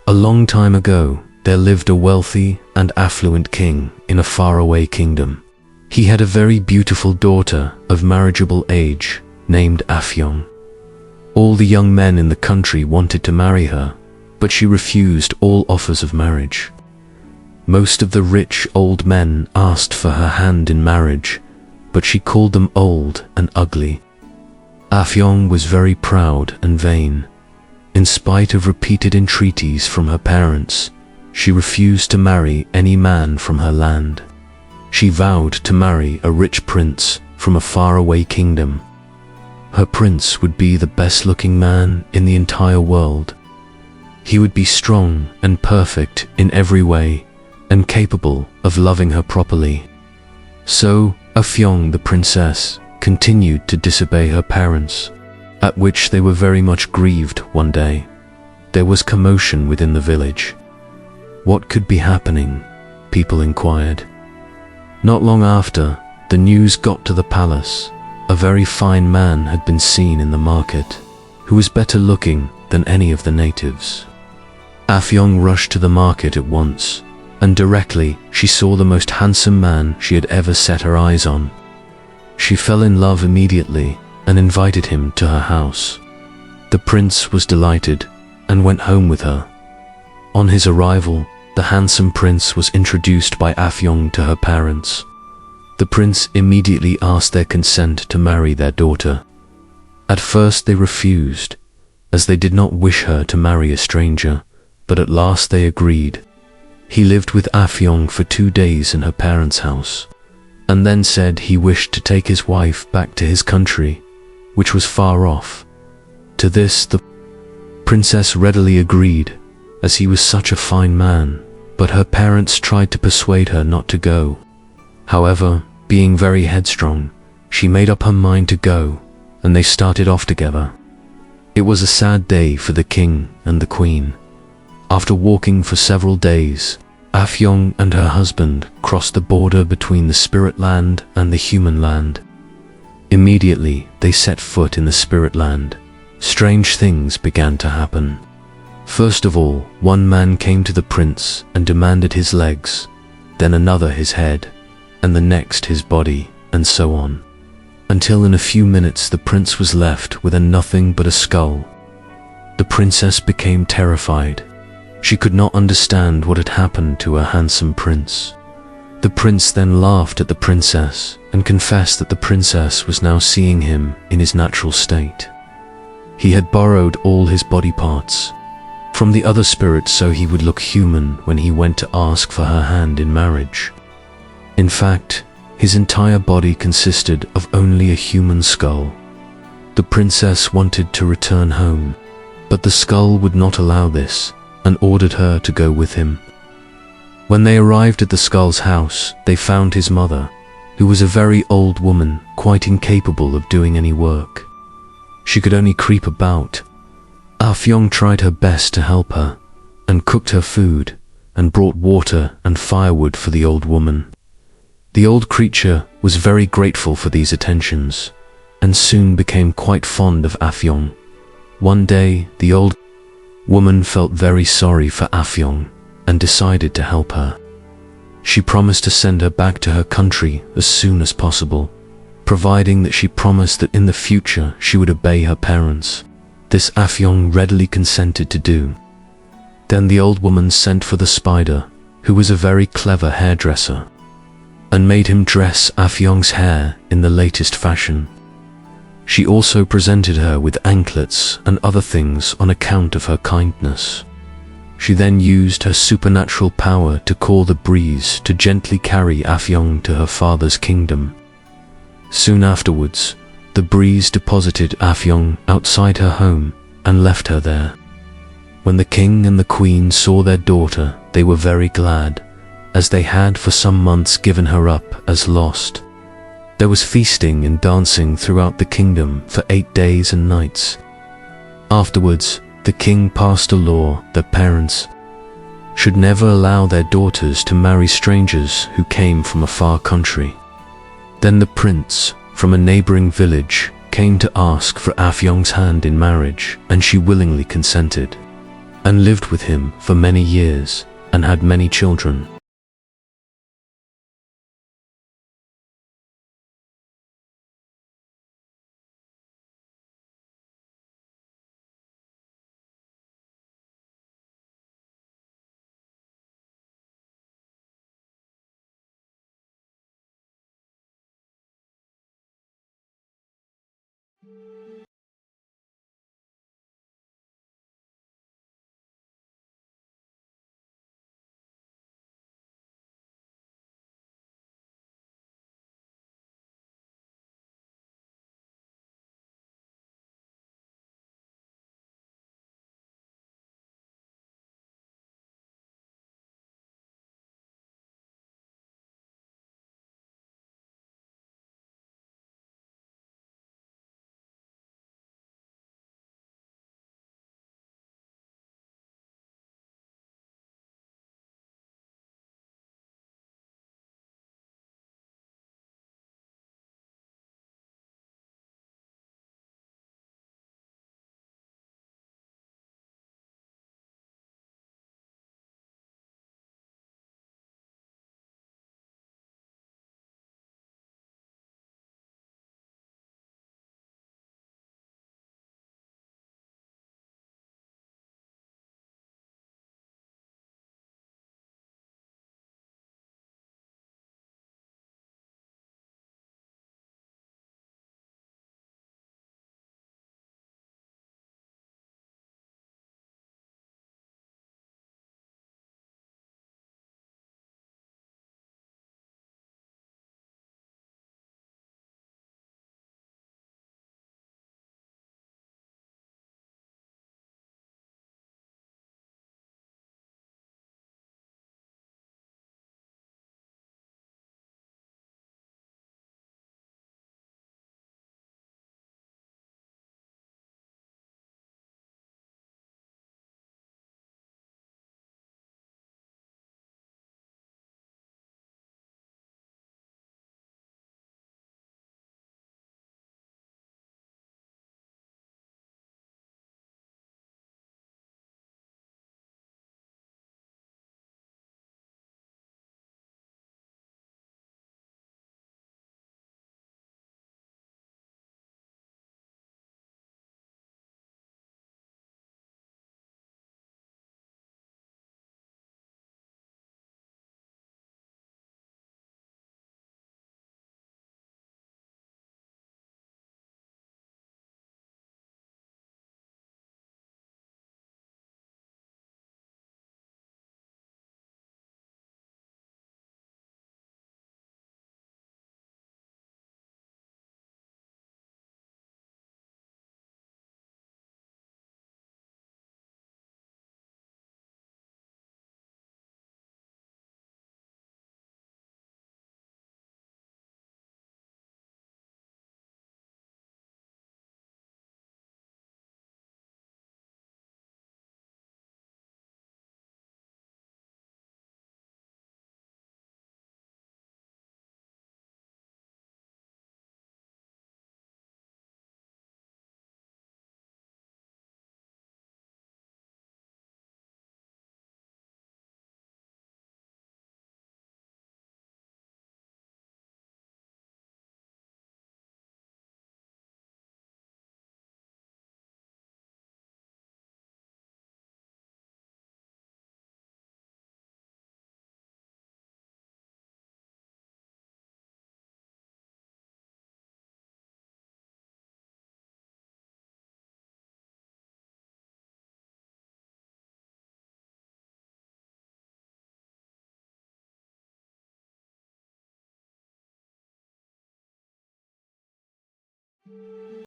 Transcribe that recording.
A long time ago, there lived a wealthy and affluent king in a faraway kingdom. He had a very beautiful daughter of marriageable age named Afiong. All the young men in the country wanted to marry her, but she refused all offers of marriage. Most of the rich old men asked for her hand in marriage, but she called them old and ugly. Afiong was very proud and vain. In spite of repeated entreaties from her parents, she refused to marry any man from her land. She vowed to marry a rich prince from a faraway kingdom. Her prince would be the best-looking man in the entire world. He would be strong and perfect in every way, and capable of loving her properly. So, Afiong the princess continued to disobey her parents, at which they were very much grieved one day. There was commotion within the village. What could be happening? People inquired. Not long after, the news got to the palace. A very fine man had been seen in the market, who was better looking than any of the natives. Afiong rushed to the market at once, and directly she saw the most handsome man she had ever set her eyes on. She fell in love immediately and invited him to her house. The prince was delighted and went home with her. On his arrival, the handsome prince was introduced by Afiong to her parents. The prince immediately asked their consent to marry their daughter. At first they refused, as they did not wish her to marry a stranger, but at last they agreed. He lived with Afiong for 2 days in her parents' house, and then said he wished to take his wife back to his country, which was far off. To this the princess readily agreed, as he was such a fine man, but her parents tried to persuade her not to go. However, being very headstrong, she made up her mind to go, and they started off together. It was a sad day for the king and the queen. After walking for several days, Afiong and her husband crossed the border between the spirit land and the human land. Immediately, they set foot in the spirit land. Strange things began to happen. First of all, one man came to the prince and demanded his legs, then another his head, and the next his body, and so on, until in a few minutes the prince was left with a nothing but a skull. The princess became terrified. She could not understand what had happened to her handsome prince. The prince then laughed at the princess and confessed that the princess was now seeing him in his natural state. He had borrowed all his body parts from the other spirits so he would look human when he went to ask for her hand in marriage. In fact, his entire body consisted of only a human skull. The princess wanted to return home, but the skull would not allow this and ordered her to go with him. When they arrived at the skull's house, they found his mother, who was a very old woman, quite incapable of doing any work. She could only creep about. Afiong tried her best to help her, and cooked her food, and brought water and firewood for the old woman. The old creature was very grateful for these attentions, and soon became quite fond of Afiong. One day, the old woman felt very sorry for Afiong, and decided to help her. She promised to send her back to her country as soon as possible, providing that she promised that in the future she would obey her parents. This Afiong readily consented to do. Then the old woman sent for the spider, who was a very clever hairdresser, and made him dress Afiong's hair in the latest fashion. She also presented her with anklets and other things on account of her kindness. She then used her supernatural power to call the breeze to gently carry Afiong to her father's kingdom. Soon afterwards, the breeze deposited Afiong outside her home and left her there. When the king and the queen saw their daughter, they were very glad, as they had for some months given her up as lost. There was feasting and dancing throughout the kingdom for 8 days and nights. Afterwards, the king passed a law that parents should never allow their daughters to marry strangers who came from a far country. Then the prince from a neighboring village came to ask for Afiong's hand in marriage, and she willingly consented. and lived with him for many years and had many children.